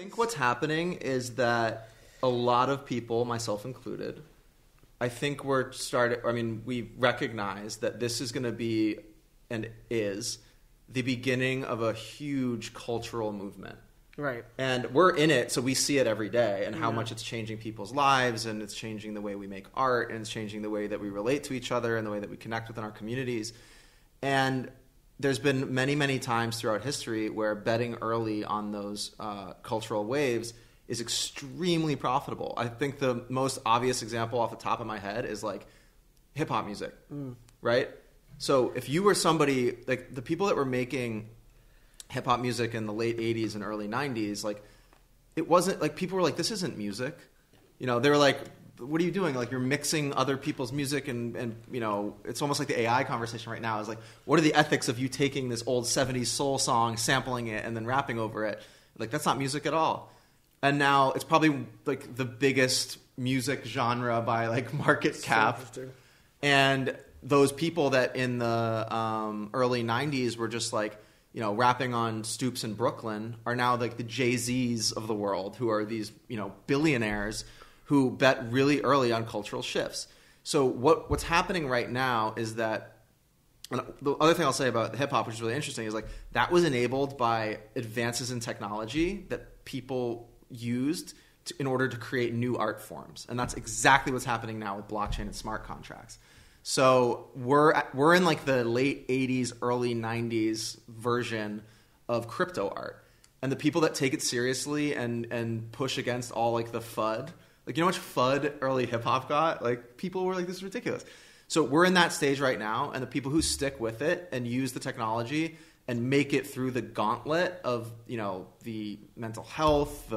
think what's happening is that a lot of people, myself included, I think we recognize that this is going to be and is the beginning of a huge cultural movement. Right. And we're in it, so we see it every day and how much it's changing people's lives, and it's changing the way we make art, and it's changing the way that we relate to each other and the way that we connect within our communities. And there's been many, many times throughout history where betting early on those cultural waves is extremely profitable. I think the most obvious example off the top of my head is like hip-hop music, right? So if you were somebody, like the people that were making hip-hop music in the late 80s and early 90s, like it wasn't like people were like, this isn't music. You know, they were like, what are you doing? Like you're mixing other people's music and you know, it's almost like the AI conversation right now is like, what are the ethics of you taking this old 70s soul song, sampling it, and then rapping over it? Like that's not music at all. And now it's probably like the biggest music genre by like market cap. And those people that in the early 90s were just like, you know, rapping on stoops in Brooklyn are now like the Jay-Z's of the world, who are these, you know, billionaires who bet really early on cultural shifts. So what's happening right now is that, and the other thing I'll say about hip-hop, which is really interesting, is like that was enabled by advances in technology that people used in order to create new art forms. And that's exactly what's happening now with blockchain and smart contracts. So we're in like the late 80s, early 90s version of crypto art. And the people that take it seriously and push against all like the FUD, like you know how much FUD early hip hop got? Like people were like, this is ridiculous. So we're in that stage right now, and the people who stick with it and use the technology and make it through the gauntlet of, you know, the mental health,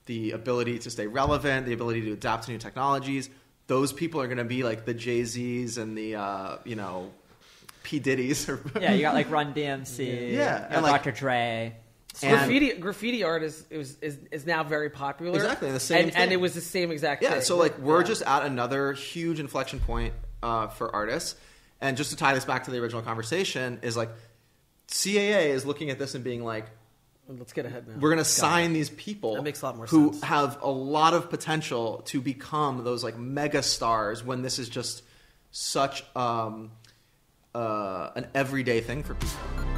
the ability to stay relevant, the ability to adapt to new technologies, those people are going to be like the Jay-Z's and the, you know, P. Diddy's. Yeah, you got like Run DMC, and like, Dr. Dre. Graffiti art is now very popular. Exactly, the same thing. And it was the same exact thing. Yeah, so like we're just at another huge inflection point for artists. And just to tie this back to the original conversation is like CAA is looking at this and being like, let's get ahead now. We're going to sign these people that makes a lot more who sense. have a lot of potential to become those like mega stars when this is just such an everyday thing for people.